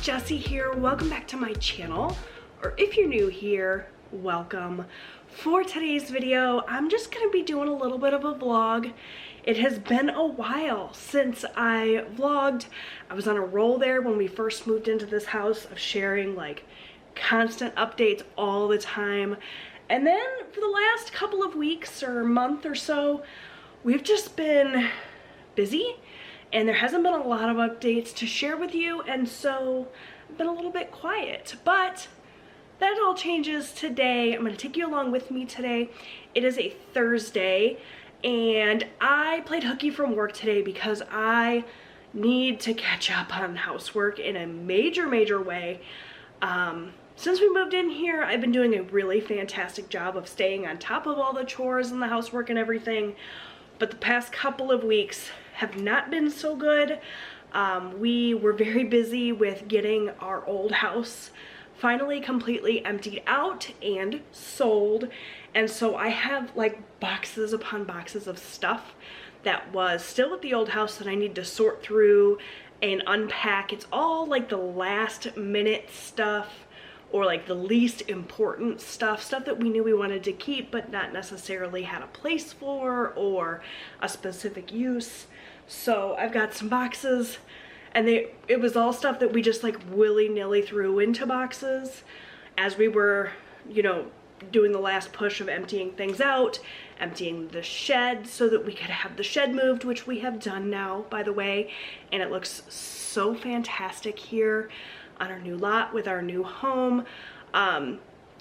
Jessie here. Welcome back to my channel, or if you're new here, welcome. For today's video, I'm just gonna be doing a little bit of a vlog. It has been a while since I vlogged. I was on a roll there when we first moved into this house of sharing like constant updates all the time. And then for the last couple of weeks or month or so, we've just been busy and there hasn't been a lot of updates to share with you, and so I've been a little bit quiet. But that all changes today. I'm going to take you along with me today. It is a Thursday, and I played hooky from work today because I need to catch up on housework in a major way. Since we moved in here, I've been doing a really fantastic job of staying on top of all the chores and the housework and everything, but the past couple of weeks have not been so good. We were very busy with getting our old house finally completely emptied out and sold, and so I have like boxes upon boxes of stuff that was still at the old house that I need to sort through and unpack. It's all like the last minute stuff, or like the least important stuff that we knew we wanted to keep but not necessarily had a place for or a specific use. So I've got some boxes, and it was all stuff that we just like willy-nilly threw into boxes as we were, you know, doing the last push of emptying things out, emptying the shed so that we could have the shed moved, which we have done now, by the way, and it looks so fantastic here on our new lot with our new home.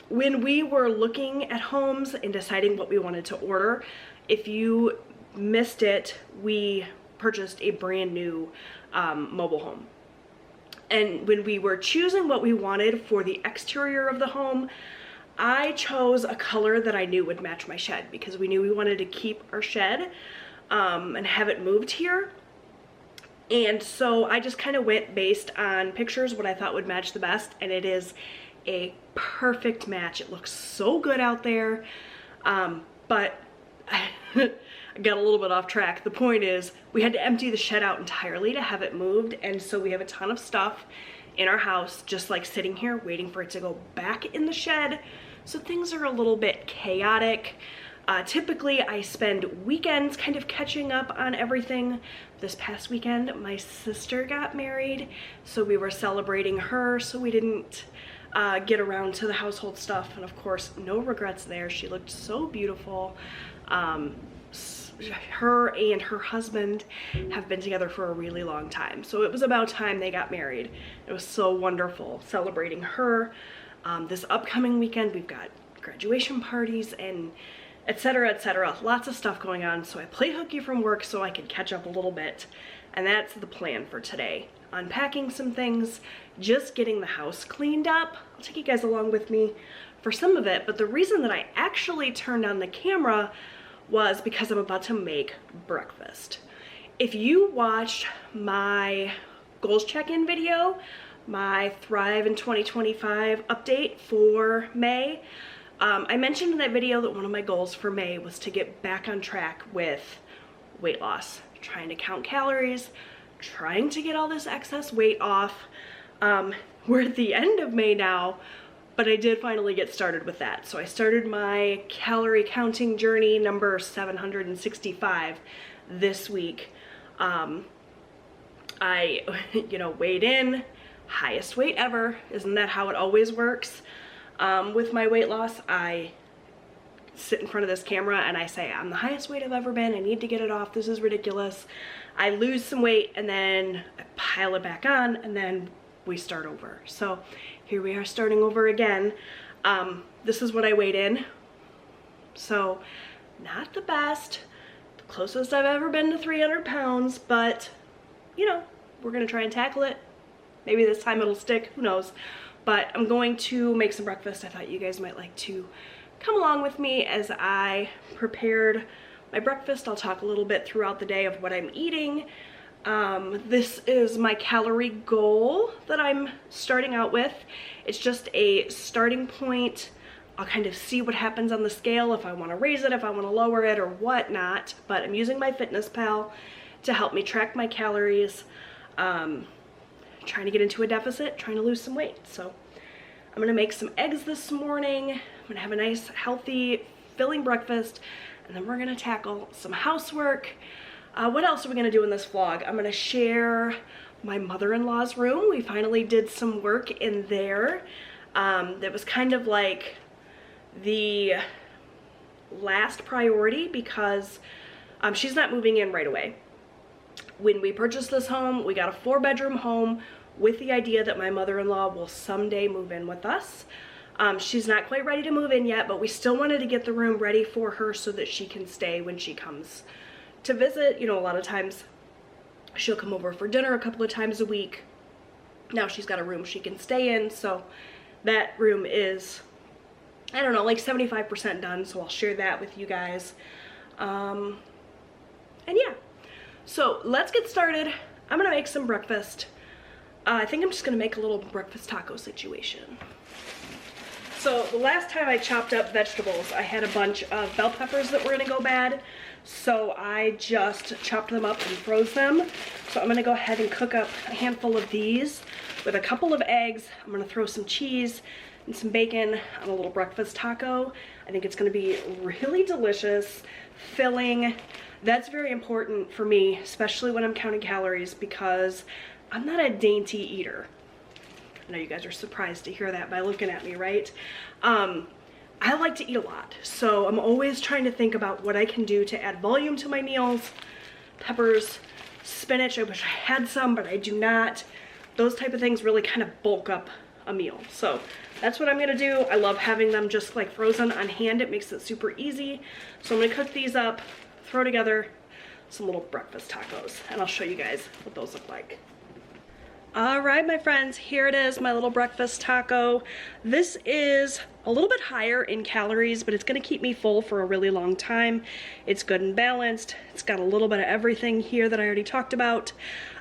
When we were looking at homes and deciding what we wanted to order, if you missed it, we purchased a brand new mobile home. And when we were choosing what we wanted for the exterior of the home, I chose a color that I knew would match my shed because we knew we wanted to keep our shed and have it moved here. And so I just kind of went based on pictures, what I thought would match the best, and it is a perfect match. It looks so good out there, but I got a little bit off track. The point is we had to empty the shed out entirely to have it moved, and so we have a ton of stuff in our house just like sitting here waiting for it to go back in the shed. So things are a little bit chaotic. Typically I spend weekends kind of catching up on everything. This past weekend my sister got married, so we were celebrating her, so we didn't get around to the household stuff, and of course no regrets there. She looked so beautiful. Her and her husband have been together for a really long time, so it was about time they got married. It was so wonderful celebrating her. This upcoming weekend we've got graduation parties and etc. Lots of stuff going on, so I played hooky from work so I could catch up a little bit, and that's the plan for today. Unpacking some things, just getting the house cleaned up. I'll take you guys along with me for some of it, but the reason that I actually turned on the camera was because I'm about to make breakfast. If you watched my goals check-in video, my Thrive in 2025 update for May, I mentioned in that video that one of my goals for May was to get back on track with weight loss, trying to count calories, trying to get all this excess weight off. We're at the end of May now, but I did finally get started with that. So I started my calorie counting journey number 765 this week. I, weighed in, highest weight ever. Isn't that how it always works? With my weight loss, I sit in front of this camera and I say, I'm the highest weight I've ever been. I need to get it off. This is ridiculous. I lose some weight and then I pile it back on, and then we start over. So here we are starting over again. This is what I weighed in. So not the best, the closest I've ever been to 300 pounds, but we're gonna try and tackle it. Maybe this time it'll stick, who knows? But I'm going to make some breakfast. I thought you guys might like to come along with me as I prepared my breakfast. I'll talk a little bit throughout the day of what I'm eating. This is my calorie goal that I'm starting out with. It's just a starting point. I'll kind of see what happens on the scale, if I want to raise it, if I want to lower it, or whatnot. But I'm using my Fitness Pal to help me track my calories. trying to get into a deficit, trying to lose some weight. So I'm gonna make some eggs this morning. I'm gonna have a nice, healthy, filling breakfast, and then we're gonna tackle some housework. What else are we gonna do in this vlog? I'm gonna share my mother-in-law's room. We finally did some work in there. That was kind of like the last priority because she's not moving in right away. When we purchased this home, we got a 4-bedroom home with the idea that my mother-in-law will someday move in with us. She's not quite ready to move in yet, but we still wanted to get the room ready for her so that she can stay when she comes to visit. You know, a lot of times she'll come over for dinner a couple of times a week. Now she's got a room she can stay in, so that room is, I don't know, like 75% done, so I'll share that with you guys. And yeah, so let's get started. I'm gonna make some breakfast. I think I'm just gonna make a little breakfast taco situation. So the last time I chopped up vegetables, I had a bunch of bell peppers that were gonna go bad. So I just chopped them up and froze them. So I'm gonna go ahead and cook up a handful of these with a couple of eggs. I'm gonna throw some cheese and some bacon on a little breakfast taco. I think it's gonna be really delicious, filling. That's very important for me, especially when I'm counting calories, because I'm not a dainty eater. I know you guys are surprised to hear that by looking at me, right? I like to eat a lot, so I'm always trying to think about what I can do to add volume to my meals. Peppers, spinach, I wish I had some, but I do not. Those type of things really kind of bulk up a meal. So that's what I'm gonna do. I love having them just like frozen on hand. It makes it super easy. So I'm gonna cook these up, throw together some little breakfast tacos, and I'll show you guys what those look like. All right, my friends, here it is, my little breakfast taco. This is a little bit higher in calories, but it's gonna keep me full for a really long time. It's good and balanced. It's got a little bit of everything here that I already talked about.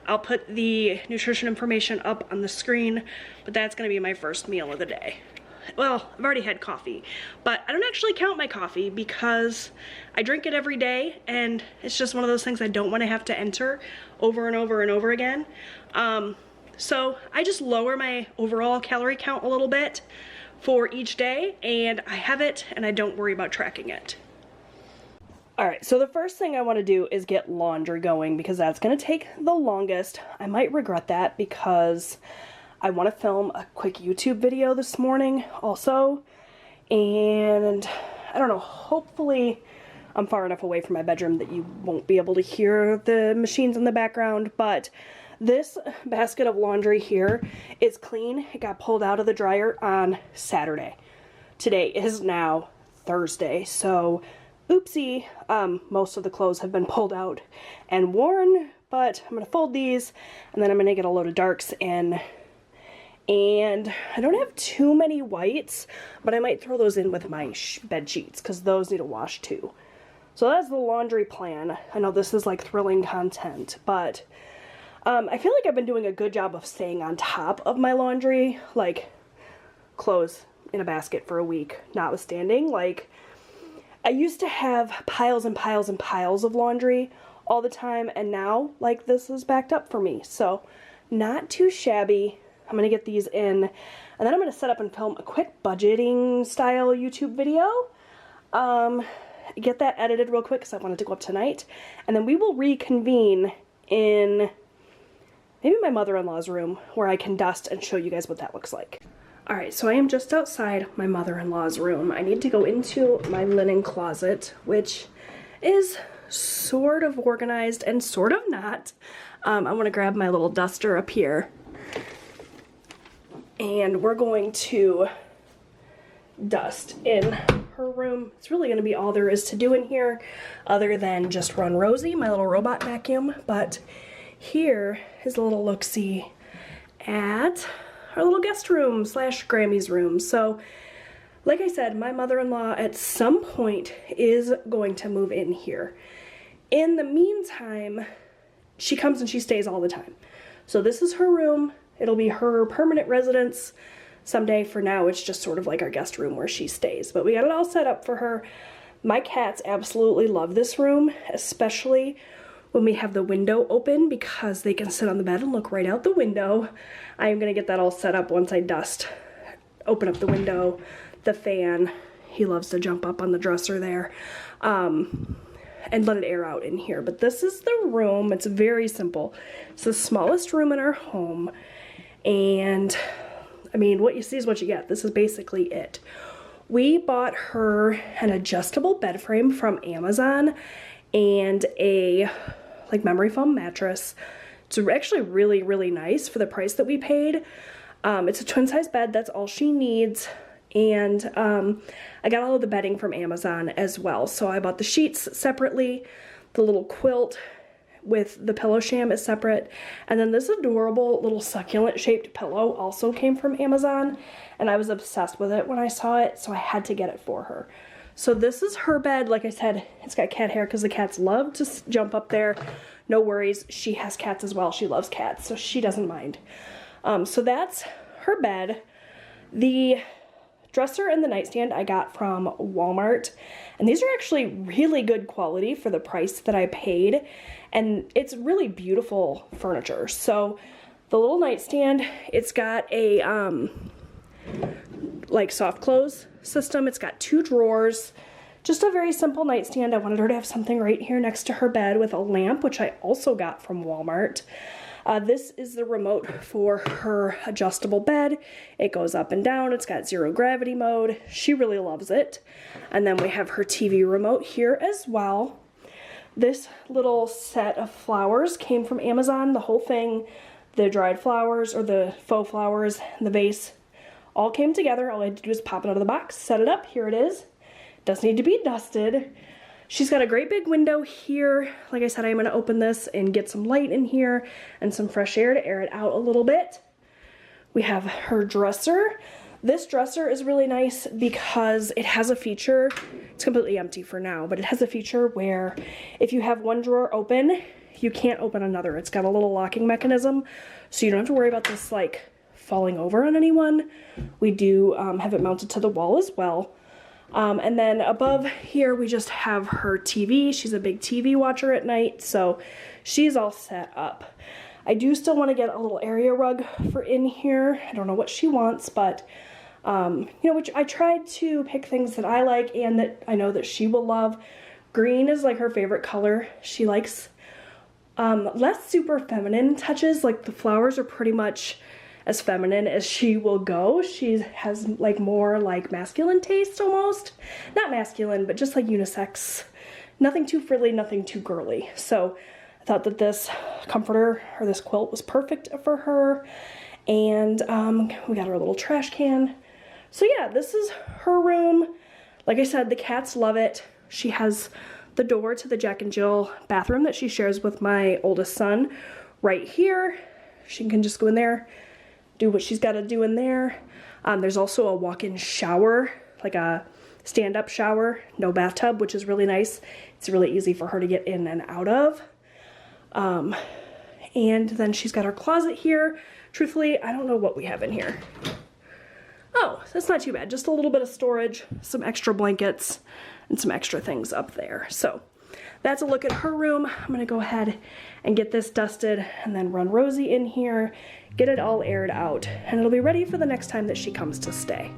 I'll put the nutrition information up on the screen, but that's gonna be my first meal of the day. Well, I've already had coffee, but I don't actually count my coffee because I drink it every day, and it's just one of those things I don't wanna have to enter over and over and over again. So I just lower my overall calorie count a little bit for each day, and I have it and I don't worry about tracking it. All right, so the first thing I want to do is get laundry going because that's going to take the longest. I might regret that because I want to film a quick YouTube video this morning also, and I don't know, hopefully I'm far enough away from my bedroom that you won't be able to hear the machines in the background, but this basket of laundry here is clean. It got pulled out of the dryer on Saturday. Today is now Thursday, so oopsie, most of the clothes have been pulled out and worn, but I'm gonna fold these and then I'm gonna get a load of darks in. And I don't have too many whites, but I might throw those in with my bed sheets because those need a wash too. So that's the laundry plan. I know this is like thrilling content, but I feel like I've been doing a good job of staying on top of my laundry, like clothes in a basket for a week, notwithstanding. Like, I used to have piles and piles and piles of laundry all the time, and now, like, this is backed up for me. So, not too shabby. I'm gonna get these in, and then I'm gonna set up and film a quick budgeting style YouTube video. Get that edited real quick because I want it to go up tonight, and then we will reconvene in maybe my mother-in-law's room where I can dust and show you guys what that looks like. All right, so I am just outside my mother-in-law's room. I need to go into my linen closet, which is sort of organized and sort of not. I want to grab my little duster up here, and we're going to dust in her room. It's really going to be all there is to do in here other than just run Rosie, my little robot vacuum, but here is a little look-see at our little guest room slash Grammy's room. So, like I said, my mother-in-law at some point is going to move in here. In the meantime, she comes and she stays all the time. So this is her room. It'll be her permanent residence someday. For now, it's just sort of like our guest room where she stays. But we got it all set up for her. My cats absolutely love this room, especially when we have the window open because they can sit on the bed and look right out the window. I am gonna get that all set up once I dust. Open up the window, the fan. He loves to jump up on the dresser there. And let it air out in here. But this is the room. It's very simple. It's the smallest room in our home. And I mean, what you see is what you get. This is basically it. We bought her an adjustable bed frame from Amazon and a like memory foam mattress. It's actually really, really nice for the price that we paid. It's a twin size bed. That's all she needs. And I got all of the bedding from Amazon as well. So I bought the sheets separately, the little quilt with the pillow sham is separate, and then this adorable little succulent shaped pillow also came from Amazon, and I was obsessed with it when I saw it, so I had to get it for her. So this is her bed. Like I said, it's got cat hair because the cats love to jump up there. No worries, she has cats as well. She loves cats, so she doesn't mind. So that's her bed. The dresser and the nightstand I got from Walmart, and these are actually really good quality for the price that I paid, and it's really beautiful furniture. So the little nightstand, it's got a like soft close system. It's got 2 drawers, just a very simple nightstand. I wanted her to have something right here next to her bed with a lamp, which I also got from Walmart. This is the remote for her adjustable bed. It goes up and down. It's got 0 gravity mode. She really loves it. And then we have her TV remote here as well. This little set of flowers came from Amazon. The whole thing, the dried flowers or the faux flowers and the vase all came together. All I had to do was pop it out of the box, set it up. Here it is. Doesn't need to be dusted. She's got a great big window here. Like I said, I'm gonna open this and get some light in here and some fresh air to air it out a little bit. We have her dresser. This dresser is really nice because it has a feature. It's completely empty for now, but it has a feature where if you have one drawer open, you can't open another. It's got a little locking mechanism, so you don't have to worry about this like falling over on anyone. We do have it mounted to the wall as well. And then above here, we just have her TV. She's a big TV watcher at night, so she's all set up. I do still want to get a little area rug for in here. I don't know what she wants, but, you know, which I tried to pick things that I like and that I know that she will love. Green is like her favorite color. She likes less super feminine touches. Like the flowers are pretty much as feminine as she will go. She has like more like masculine taste almost. Not masculine, but just like unisex. Nothing too frilly, nothing too girly. So I thought that this comforter or this quilt was perfect for her. And we got her little trash can. So yeah, this is her room. Like I said, the cats love it. She has the door to the Jack and Jill bathroom that she shares with my oldest son right here. She can just go in there, do what she's got to do in there. There's also a walk-in shower, like a stand-up shower, no bathtub, which is really nice. It's really easy for her to get in and out of. And then she's got her closet here. Truthfully, I don't know what we have in here. Oh, that's not too bad. Just a little bit of storage, some extra blankets, and some extra things up there. So that's a look at her room. I'm gonna go ahead and get this dusted and then run Rosie in here, get it all aired out, and it'll be ready for the next time that she comes to stay.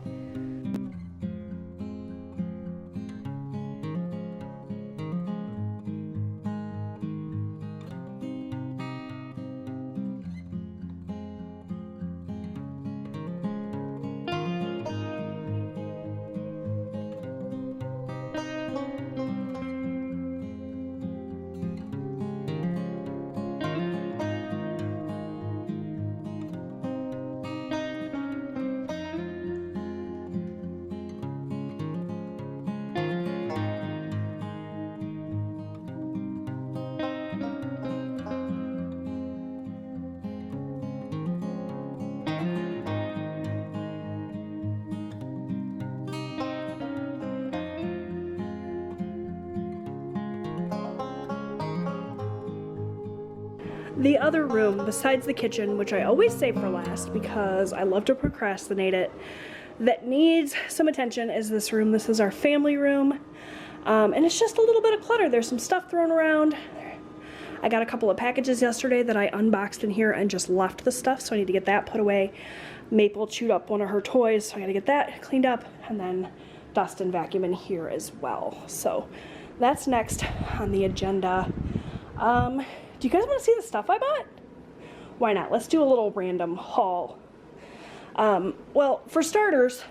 The other room, besides the kitchen, which I always save for last because I love to procrastinate it, that needs some attention is this room. This is our family room, and it's just a little bit of clutter. There's some stuff thrown around. I got a couple of packages yesterday that I unboxed in here and just left the stuff, so I need to get that put away. Maple chewed up one of her toys, so I gotta get that cleaned up, and then dust and vacuum in here as well. So that's next on the agenda. Do you guys want to see the stuff I bought? Why not? Let's do a little random haul. Well, for starters,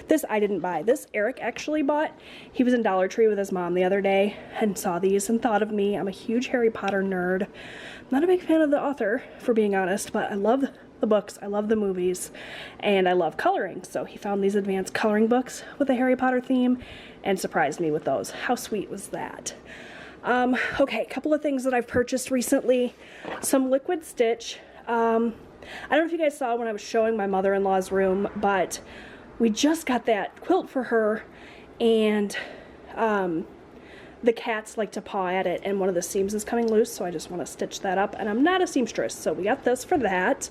this I didn't buy. This Eric actually bought. He was in Dollar Tree with his mom the other day and saw these and thought of me. I'm a huge Harry Potter nerd. I'm not a big fan of the author, for being honest, but I love the books, I love the movies, and I love coloring. So he found these advanced coloring books with a Harry Potter theme and surprised me with those. How sweet was that? Okay, a couple of things that I've purchased recently. Some liquid stitch. I don't know if you guys saw when I was showing my mother-in-law's room, but we just got that quilt for her, and the cats like to paw at it, and one of the seams is coming loose, so I just want to stitch that up, and I'm not a seamstress, so we got this for that.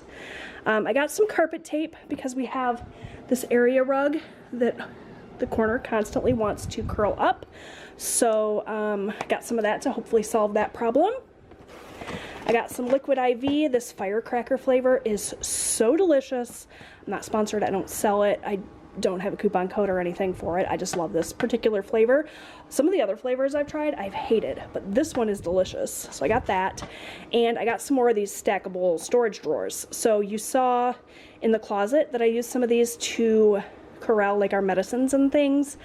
I got some carpet tape because we have this area rug that the corner constantly wants to curl up, so I got some of that to hopefully solve that problem. I got some liquid IV. This firecracker flavor is so delicious. I'm not sponsored, I don't sell it, I don't have a coupon code or anything for it. I just love this particular flavor. Some of the other flavors I've tried I've hated, but this one is delicious. So I got that, and I got some more of these stackable storage drawers. So you saw in the closet that I used some of these to corral like our medicines and things.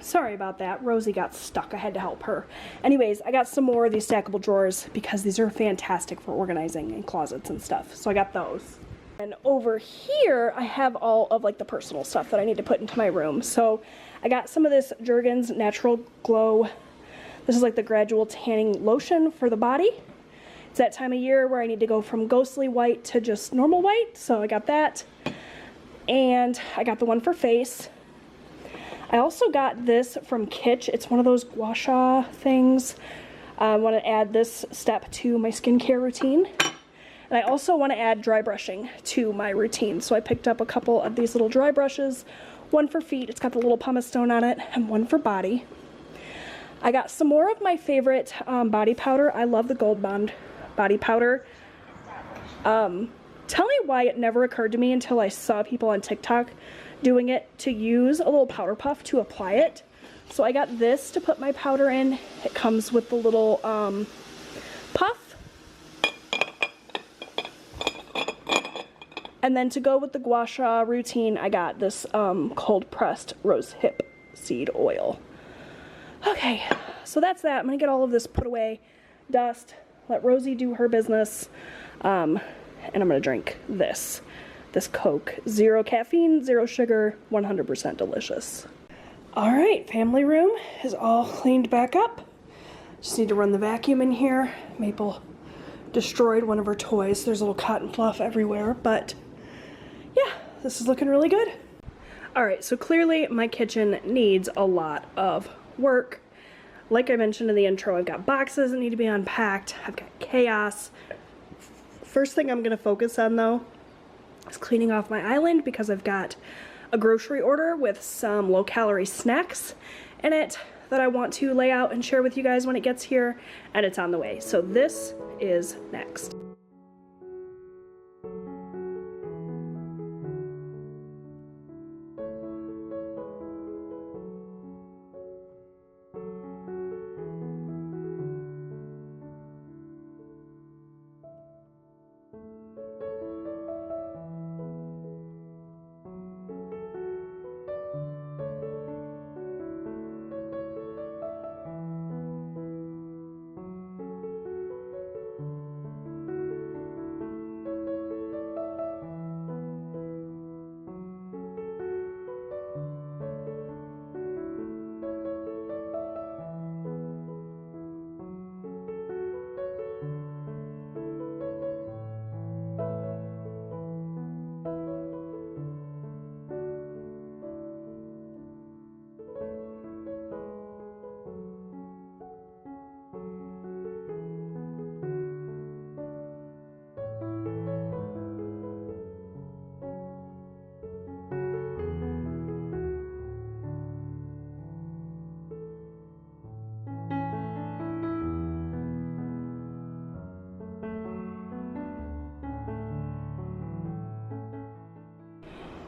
Sorry about that, Rosie got stuck, I had to help her. Anyways, I got some more of these stackable drawers because these are fantastic for organizing in closets and stuff. So I got those. And over here, I have all of like the personal stuff that I need to put into my room. So I got some of this Jergens Natural Glow. This is like the gradual tanning lotion for the body. It's that time of year where I need to go from ghostly white to just normal white. So I got that. And I got the one for face. I also got this from Kitsch. It's one of those gua sha things. I want to add this step to my skincare routine. And I also want to add dry brushing to my routine. So I picked up a couple of these little dry brushes. One for feet, it's got the little pumice stone on it, and one for body. I got some more of my favorite body powder. I love the Gold Bond body powder. Tell me why it never occurred to me until I saw people on TikTok doing it to use a little powder puff to apply it. So I got this to put my powder in. It comes with the little puff. And then to go with the gua sha routine, I got this cold pressed rose hip seed oil. Okay, so that's that. I'm gonna get all of this put away, dust, let Rosie do her business, and I'm gonna drink this Coke. 0 caffeine, 0 sugar, 100% delicious. All right, family room is all cleaned back up. Just need to run the vacuum in here. Maple destroyed one of her toys. There's a little cotton fluff everywhere, but yeah, this is looking really good. All right, so clearly my kitchen needs a lot of work. Like I mentioned in the intro, I've got boxes that need to be unpacked. I've got chaos. First thing I'm gonna focus on though is cleaning off my island because I've got a grocery order with some low-calorie snacks in it that I want to lay out and share with you guys when it gets here, and it's on the way. So this is next.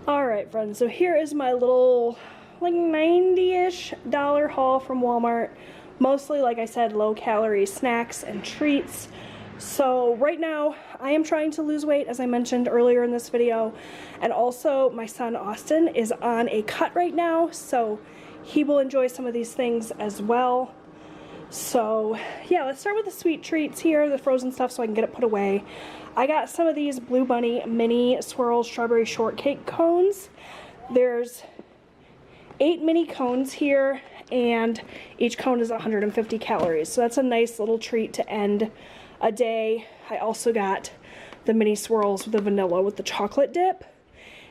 Alright friends, so here is my little like $90-ish haul from Walmart. Mostly, like I said, low calorie snacks and treats. So right now I am trying to lose weight, as I mentioned earlier in this video, and also my son Austin is on a cut right now, so he will enjoy some of these things as well. So yeah, let's start with the sweet treats here, the frozen stuff, so I can get it put away. I got some of these Blue Bunny mini swirl strawberry shortcake cones. There's 8 mini cones here, and each cone is 150 calories, so that's a nice little treat to end a day. I also got the mini swirls with the vanilla with the chocolate dip,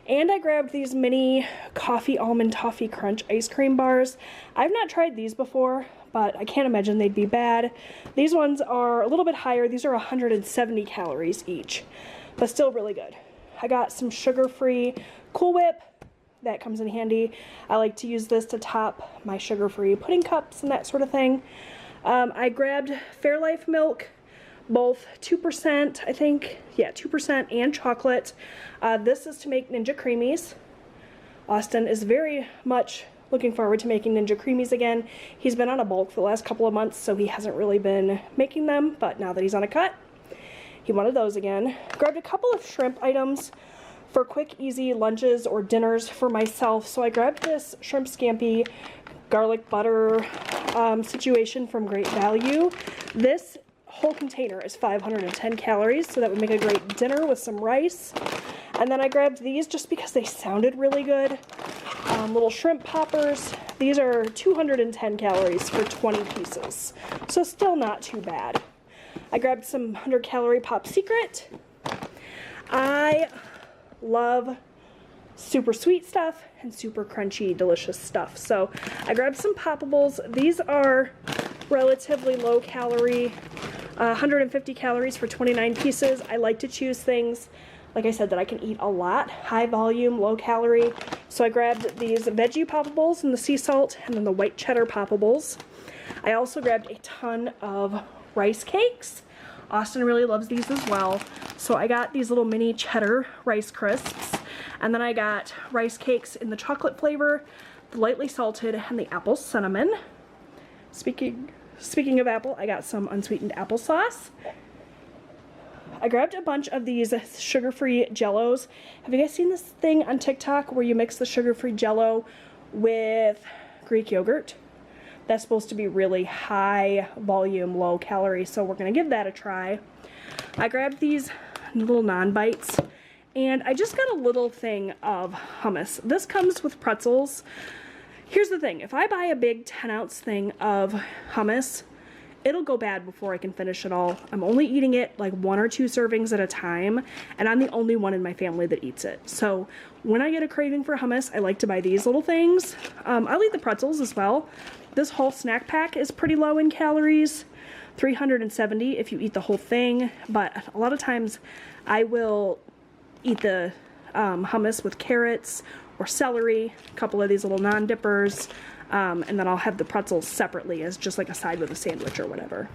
and I grabbed these mini coffee almond toffee crunch ice cream bars. I've not tried these before, but I can't imagine they'd be bad. These ones are a little bit higher. These are 170 calories each, but still really good. I got some sugar-free Cool Whip. That comes in handy. I like to use this to top my sugar-free pudding cups and that sort of thing. I grabbed Fairlife milk, both 2%, I think. Yeah, 2% and chocolate. This is to make Ninja Creamies. Austin is very much looking forward to making Ninja Creamies again. He's been on a bulk for the last couple of months, so he hasn't really been making them, but now that he's on a cut, he wanted those again. Grabbed a couple of shrimp items for quick, easy lunches or dinners for myself. So I grabbed this shrimp scampi garlic butter situation from Great Value. This whole container is 510 calories, so that would make a great dinner with some rice. And then I grabbed these just because they sounded really good. Little shrimp poppers. These are 210 calories for 20 pieces, so still not too bad. I grabbed some 100-calorie Pop Secret. I love super sweet stuff and super crunchy, delicious stuff. So I grabbed some Poppables. These are relatively low calorie, 150 calories for 29 pieces. I like to choose things, like I said, that I can eat a lot, high volume, low calorie. So I grabbed these veggie Poppables and the sea salt, and then the white cheddar Poppables. I also grabbed a ton of rice cakes. Austin really loves these as well. So I got these little mini cheddar rice crisps, and then I got rice cakes in the chocolate flavor, the lightly salted, and the apple cinnamon. Speaking of apple, I got some unsweetened applesauce. I grabbed a bunch of these sugar-free Jellos. Have you guys seen this thing on TikTok where you mix the sugar-free Jello with Greek yogurt? That's supposed to be really high volume, low calorie, so we're gonna give that a try. I grabbed these little non-bites, and I just got a little thing of hummus. This comes with pretzels. Here's the thing, if I buy a big 10-ounce thing of hummus, it'll go bad before I can finish it all. I'm only eating it like 1 or 2 servings at a time, and I'm the only one in my family that eats it. So when I get a craving for hummus, I like to buy these little things. I'll eat the pretzels as well. This whole snack pack is pretty low in calories, 370 if you eat the whole thing, but a lot of times I will eat the hummus with carrots or celery, a couple of these little non-dippers, and then I'll have the pretzels separately as just like a side with a sandwich or whatever.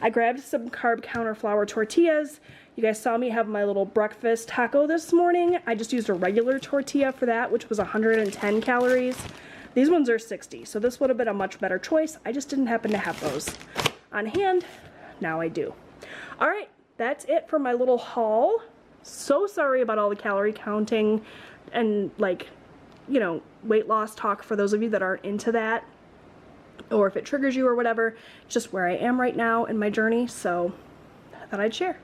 I grabbed some carb counter flour tortillas. You guys saw me have my little breakfast taco this morning. I just used a regular tortilla for that, which was 110 calories. These ones are 60, so this would have been a much better choice. I just didn't happen to have those on hand. Now I do. All right, that's it for my little haul. So sorry about all the calorie counting and, like, you know, weight loss talk for those of you that aren't into that, or if it triggers you or whatever. It's just where I am right now in my journey, so I thought I'd share.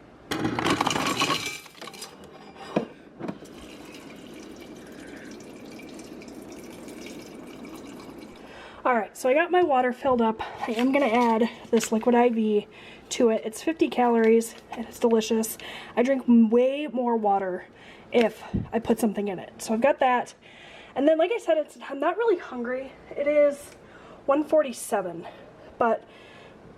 Alright, so I got my water filled up. I am going to add this liquid IV to it. It's 50 calories and it's delicious. I drink way more water if I put something in it. So I've got that. And then, like I said, I'm not really hungry. It is 1:47, but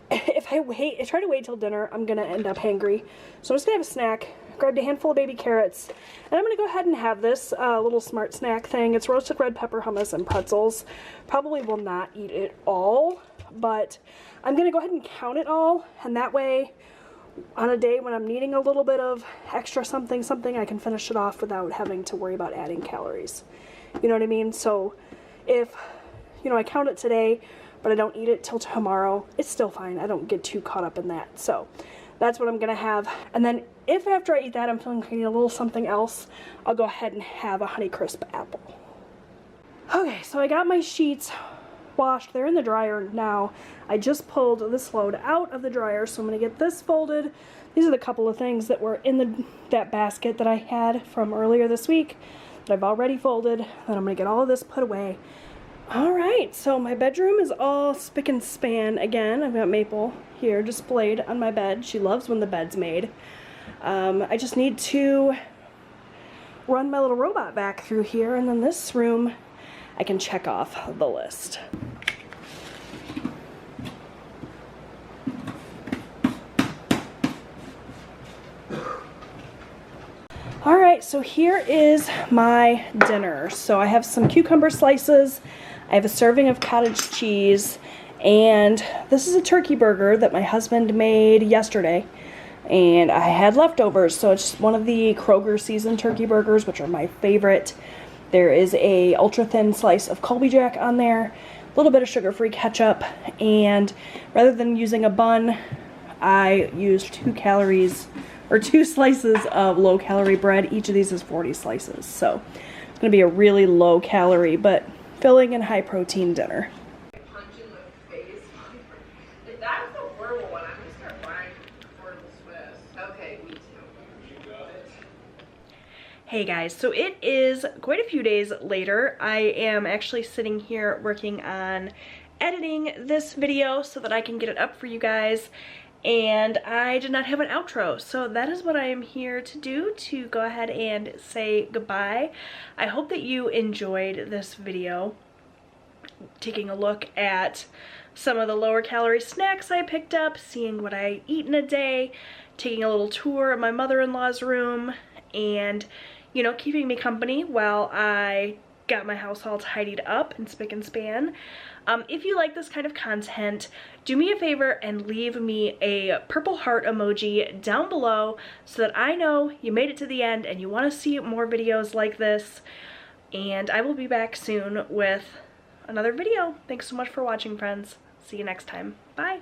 if I try to wait till dinner, I'm gonna end up hangry. So I'm just gonna have a snack. Grabbed a handful of baby carrots, and I'm gonna go ahead and have this little smart snack thing. It's roasted red pepper hummus and pretzels. Probably will not eat it all, but I'm gonna go ahead and count it all, and that way on a day when I'm needing a little bit of extra something, I can finish it off without having to worry about adding calories. You know what I mean? So if, you know, I count it today, but I don't eat it till tomorrow, it's still fine. I don't get too caught up in that. So that's what I'm gonna have. And then if after I eat that, I'm feeling like I need a little something else, I'll go ahead and have a Honeycrisp apple. Okay, so I got my sheets washed. They're in the dryer now. I just pulled this load out of the dryer, so I'm gonna get this folded. These are the couple of things that were in that basket that I had from earlier this week that I've already folded. Then I'm gonna get all of this put away. All right, so my bedroom is all spick and span again. I've got Maple here displayed on my bed. She loves when the bed's made. I just need to run my little robot back through here, and then this room I can check off the list. Alright, so here is my dinner. So I have some cucumber slices, I have a serving of cottage cheese, and this is a turkey burger that my husband made yesterday. And I had leftovers, so it's one of the Kroger seasoned turkey burgers, which are my favorite. There is a ultra thin slice of Colby Jack on there, a little bit of sugar-free ketchup, and rather than using a bun, I used 2 slices of low-calorie bread. Each of these is 40 slices, so it's going to be a really low-calorie but filling and high-protein dinner. Punch in the face. If that's a horrible one, I'm going to start buying portable Swiss. Okay, me too. You got it. Hey guys, so it is quite a few days later. I am actually sitting here working on editing this video so that I can get it up for you guys. And I did not have an outro, so that is what I am here to do, to go ahead and say goodbye. I hope that you enjoyed this video, taking a look at some of the lower calorie snacks I picked up, seeing what I eat in a day, taking a little tour of my mother-in-law's room, and, you know, keeping me company while I got my house all tidied up and spick and span. If you like this kind of content, do me a favor and leave me a purple heart emoji down below so that I know you made it to the end and you want to see more videos like this. And I will be back soon with another video. Thanks so much for watching, friends. See you next time. Bye.